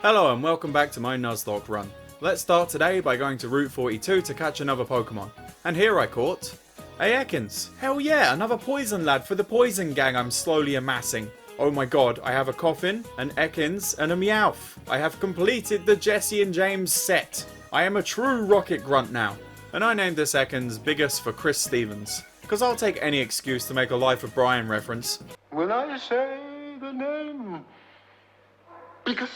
Hello and welcome back to my Nuzlocke run. Let's start today by going to Route 42 to catch another Pokemon. And here I caught a Ekans. Hell yeah, another poison lad for the poison gang I'm slowly amassing. Oh my god, I have a Coffin, an Ekans, and a Meowth. I have completed the Jesse and James set. I am a true rocket grunt now. And I named this Ekans Biggest for Chris Stevens. Because I'll take any excuse to make a Life of Brian reference. When I say the name, because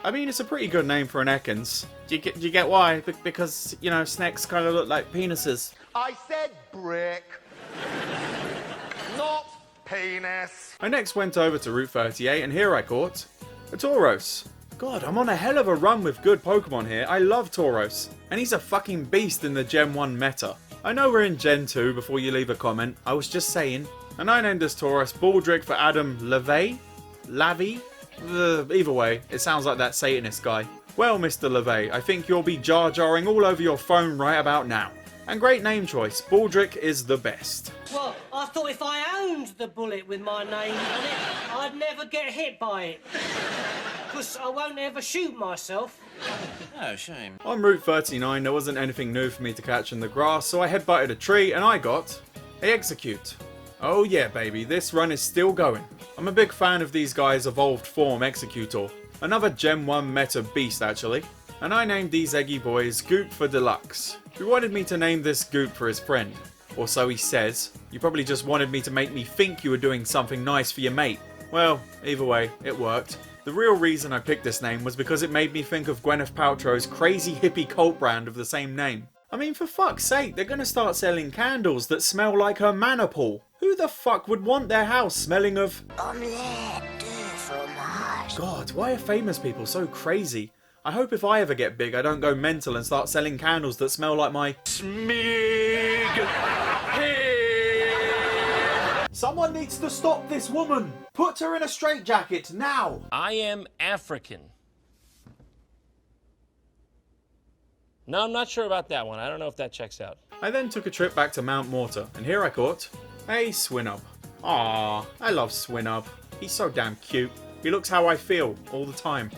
I mean, it's a pretty good name for an Ekans. Do you get why? Because, you know, snakes kind of look like penises. I said brick, not penis. I next went over to Route 38 and here I caught a Tauros. God, I'm on a hell of a run with good Pokemon here. I love Tauros. And he's a fucking beast in the Gen 1 meta. I know we're in Gen 2 before you leave a comment. I was just saying. And I named this Tauros Baldrick for Adam LaVey? Lavi? Either way, it sounds like that Satanist guy. Well, Mr. LaVey, I think you'll be jar-jarring all over your phone right about now. And great name choice, Baldrick is the best. Well, I thought if I owned the bullet with my name on it, I'd never get hit by it. Because I won't ever shoot myself. Oh, shame. On Route 39, there wasn't anything new for me to catch in the grass, so I headbutted a tree and I got a Execute. Oh yeah, baby, this run is still going. I'm a big fan of these guys' evolved form Executor. Another Gen 1 meta beast actually. And I named these eggy boys Goop for Deluxe. He wanted me to name this Goop for his friend. Or so he says. You probably just wanted me to make me think you were doing something nice for your mate. Well, either way, it worked. The real reason I picked this name was because it made me think of Gwyneth Paltrow's crazy hippie cult brand of the same name. I mean, for fuck's sake, they're gonna start selling candles that smell like her manor pool. Who the fuck would want their house smelling of omelette de fromage? God, why are famous people so crazy? I hope if I ever get big, I don't go mental and start selling candles that smell like my smig. Someone needs to stop this woman. Put her in a straitjacket now. I am African. No, I'm not sure about that one. I don't know if that checks out. I then took a trip back to Mount Mortar, and here I caught a Swinub. Aww, I love Swinub. He's so damn cute. He looks how I feel, all the time.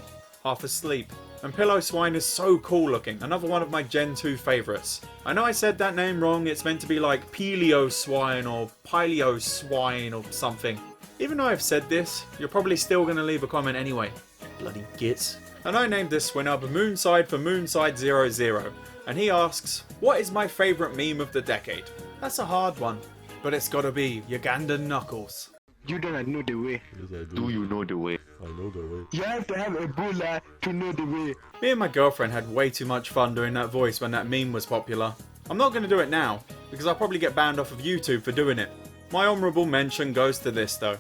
Half asleep. And Pillow-Swine is so cool looking, another one of my Gen 2 favourites. I know I said that name wrong, it's meant to be like Pelio-Swine or Pileo-Swine or something. Even though I've said this, you're probably still going to leave a comment anyway. Bloody gits. And I named this Swinub Moonside for Moonside00. And he asks, what is my favourite meme of the decade? That's a hard one, but it's gotta be Ugandan Knuckles. You don't know the way. Yes, I do. You know the way? I know the way. You have to have Ebola to know the way. Me and my girlfriend had way too much fun doing that voice when that meme was popular. I'm not going to do it now, because I'll probably get banned off of YouTube for doing it. My honourable mention goes to this though.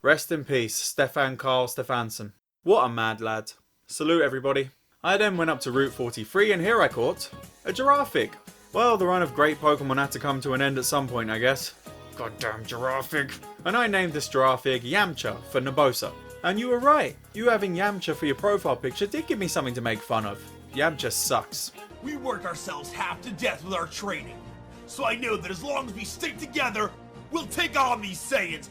Rest in peace, Stefan Carl Stefansson. What a mad lad. Salute everybody. I then went up to Route 43 and here I caught a Giraffig. Well, the run of great Pokemon had to come to an end at some point, I guess. Goddamn Giraffig. And I named this Giraffig Yamcha for Nabosa. And you were right. You having Yamcha for your profile picture did give me something to make fun of. Yamcha sucks. We worked ourselves half to death with our training. So I know that as long as we stick together, we'll take on these Saiyans.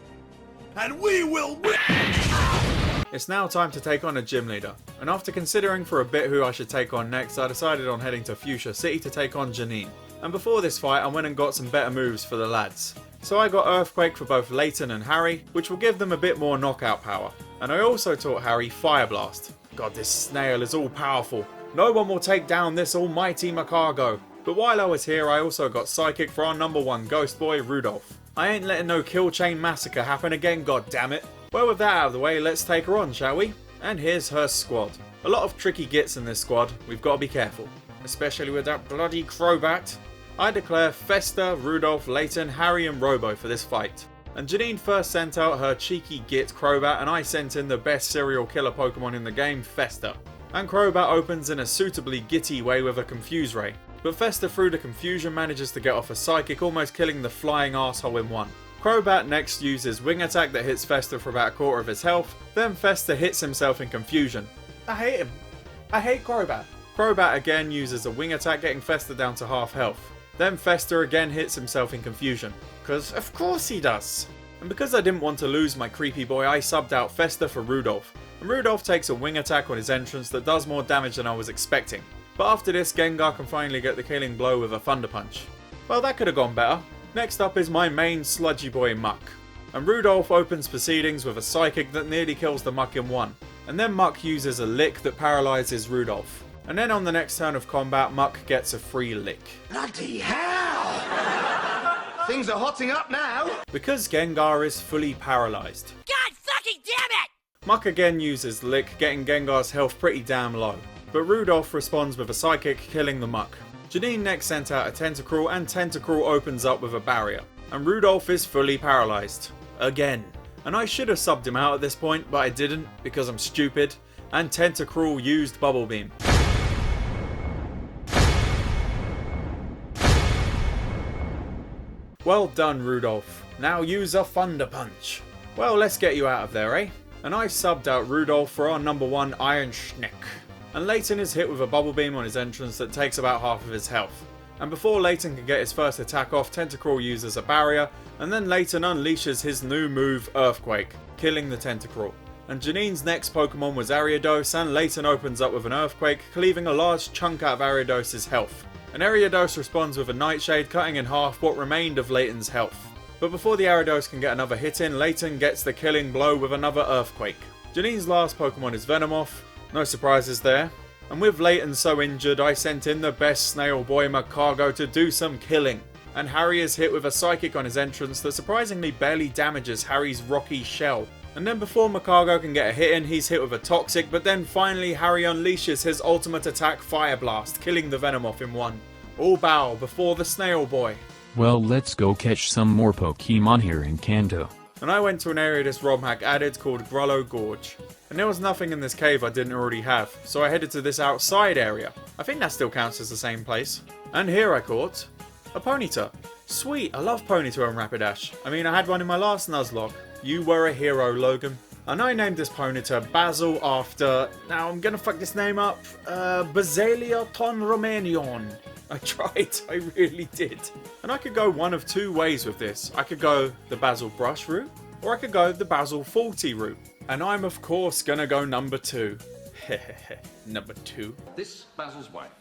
And we will win! It's now time to take on a gym leader, and after considering for a bit who I should take on next, I decided on heading to Fuchsia City to take on Janine. And before this fight I went and got some better moves for the lads. So I got Earthquake for both Layton and Harry, which will give them a bit more knockout power. And I also taught Harry Fire Blast. God, this Snail is all powerful. No one will take down this almighty Macargo. But while I was here I also got Psychic for our number one ghost boy Rudolph. I ain't letting no kill chain massacre happen again, god damn it. Well, with that out of the way, let's take her on, shall we? And here's her squad. A lot of tricky gits in this squad, we've got to be careful. Especially with that bloody Crobat. I declare Fester, Rudolph, Layton, Harry and Robo for this fight. And Janine first sent out her cheeky git Crobat and I sent in the best serial killer Pokemon in the game, Fester. And Crobat opens in a suitably gitty way with a Confuse Ray. But Fester through the confusion manages to get off a Psychic, almost killing the flying arsehole in one. Crobat next uses Wing Attack that hits Fester for about a quarter of his health, then Fester hits himself in confusion. I hate him. I hate Crobat. Crobat again uses a wing attack, getting Fester down to half health. Then Fester again hits himself in confusion, because of course he does. And because I didn't want to lose my creepy boy, I subbed out Fester for Rudolph. And Rudolph takes a wing attack on his entrance that does more damage than I was expecting. But after this, Gengar can finally get the killing blow with a Thunder Punch. Well, that could have gone better. Next up is my main sludgy boy Muck. And Rudolph opens proceedings with a Psychic that nearly kills the Muck in one. And then Muck uses a Lick that paralyzes Rudolph. And then on the next turn of combat, Muck gets a free Lick. Bloody hell! Things are hotting up now! Because Gengar is fully paralysed. God fucking damn it! Muck again uses Lick, getting Gengar's health pretty damn low. But Rudolph responds with a Psychic, killing the Muck. Janine next sent out a Tentacruel, and Tentacruel opens up with a barrier. And Rudolph is fully paralysed. Again. And I should have subbed him out at this point, but I didn't, because I'm stupid. And Tentacruel used Bubble Beam. Well done, Rudolph. Now use a Thunder Punch. Well, let's get you out of there, eh? And I subbed out Rudolph for our number 1 Iron Schneck. And Layton is hit with a Bubble Beam on his entrance that takes about half of his health. And before Layton can get his first attack off, Tentacruel uses a barrier, and then Layton unleashes his new move, Earthquake, killing the Tentacruel. And Janine's next Pokemon was Ariados, and Layton opens up with an Earthquake, cleaving a large chunk out of Ariados' health. And Ariados responds with a Nightshade, cutting in half what remained of Layton's health. But before the Ariados can get another hit in, Layton gets the killing blow with another Earthquake. Janine's last Pokemon is Venomoth. No surprises there. And with Layton so injured, I sent in the best Snail boy Magcargo to do some killing. And Harry is hit with a Psychic on his entrance that surprisingly barely damages Harry's rocky shell. And then before Magcargo can get a hit in, he's hit with a Toxic, but then finally Harry unleashes his ultimate attack, Fire Blast, killing the Venomoth in one. All bow before the Snail boy. Well, let's go catch some more Pokemon here in Kanto. And I went to an area this ROM hack added called Grullo Gorge. And there was nothing in this cave I didn't already have, so I headed to this outside area. I think that still counts as the same place. And here I caught a Ponyta. Sweet, I love Ponyta and Rapidash. I mean, I had one in my last Nuzlocke. You were a hero, Logan. And I named this Ponyta Basil after, now I'm gonna fuck this name up, Basalia ton Romanion. I tried, I really did. And I could go one of two ways with this. I could go the Basil Brush route, or I could go the Basil Faulty route. And I'm of course gonna go number 2. Hehehe, number 2. This Basil's wife.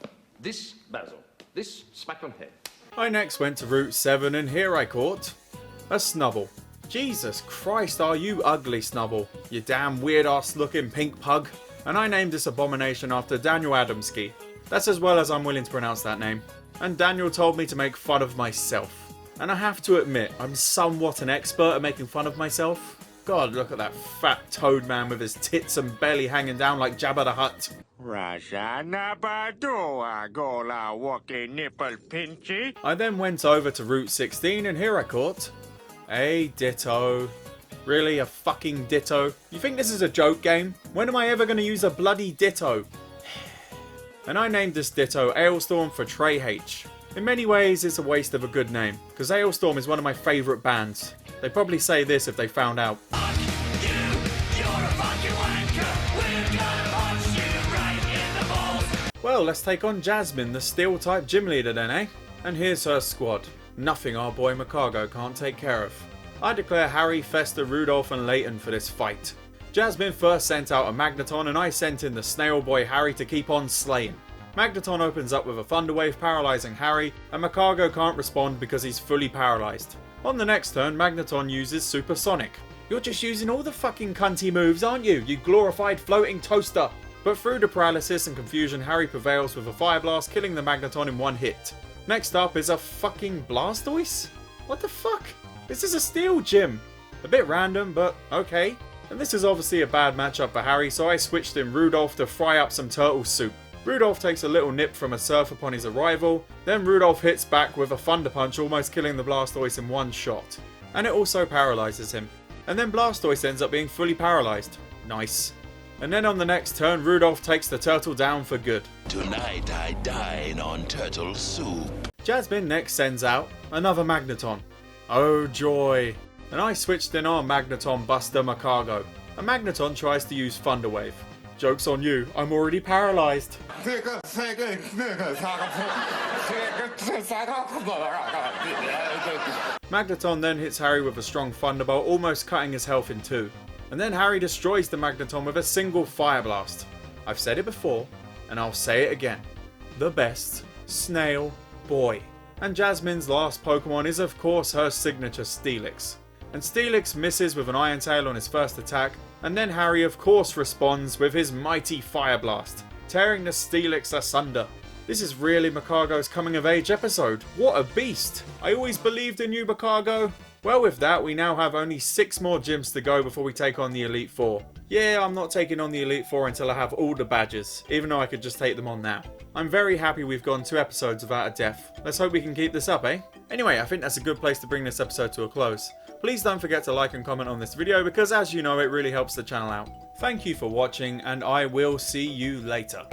This Basil. This smack on head. I next went to Route 7 and here I caught a Snubble. Jesus Christ, are you ugly, Snubble. You damn weird ass looking pink pug. And I named this abomination after Daniel Adamski. That's as well as I'm willing to pronounce that name. And Daniel told me to make fun of myself. And I have to admit, I'm somewhat an expert at making fun of myself. God, look at that fat toad man with his tits and belly hanging down like Jabba the Hutt. I then went over to Route 16 and here I caught a Ditto. Really, a fucking Ditto? You think this is a joke game? When am I ever going to use a bloody Ditto? And I named this Ditto Ailstorm for Trey H. In many ways, it's a waste of a good name, because Ailstorm is one of my favourite bands. They'd probably say this if they found out. Fuck you, you're a fucking wanker. We're gonna punch you right in the balls. Well, let's take on Jasmine, the Steel-type gym leader then, eh? And here's her squad. Nothing our boy Magcargo can't take care of. I declare Harry, Fester, Rudolph and Layton for this fight. Jasmine first sent out a Magneton and I sent in the Snail boy Harry to keep on slaying. Magneton opens up with a Thunder Wave, paralysing Harry, and Magcargo can't respond because he's fully paralysed. On the next turn, Magneton uses Supersonic. You're just using all the fucking cunty moves, aren't you, you glorified floating toaster? But through the paralysis and confusion, Harry prevails with a Fire Blast, killing the Magneton in one hit. Next up is a fucking Blastoise? What the fuck? This is a Steel gym. A bit random, but okay. And this is obviously a bad matchup for Harry, so I switched in Rudolph to fry up some turtle soup. Rudolph takes a little nip from a surf upon his arrival, then Rudolph hits back with a Thunder Punch, almost killing the Blastoise in one shot. And it also paralyses him. And then Blastoise ends up being fully paralysed. Nice. And then on the next turn, Rudolph takes the turtle down for good. Tonight I dine on turtle soup. Jasmine next sends out another Magneton. Oh joy. And I switched in our Magneton Buster Magcargo. A Magneton tries to use Thunder Wave. Joke's on you, I'm already paralysed. Magneton then hits Harry with a strong thunderbolt, almost cutting his health in two. And then Harry destroys the Magneton with a single fire blast. I've said it before, and I'll say it again. The best Snail boy. And Jasmine's last Pokemon is of course her signature Steelix. And Steelix misses with an Iron Tail on his first attack, and then Harry of course responds with his mighty Fire Blast, tearing the Steelix asunder. This is really Macargo's coming of age episode. What a beast! I always believed in you, Macargo. Well, with that, we now have only 6 more gyms to go before we take on the Elite Four. Yeah, I'm not taking on the Elite Four until I have all the badges, even though I could just take them on now. I'm very happy we've gone 2 episodes without a death. Let's hope we can keep this up, eh? Anyway, I think that's a good place to bring this episode to a close. Please don't forget to like and comment on this video because, as you know, it really helps the channel out. Thank you for watching, and I will see you later.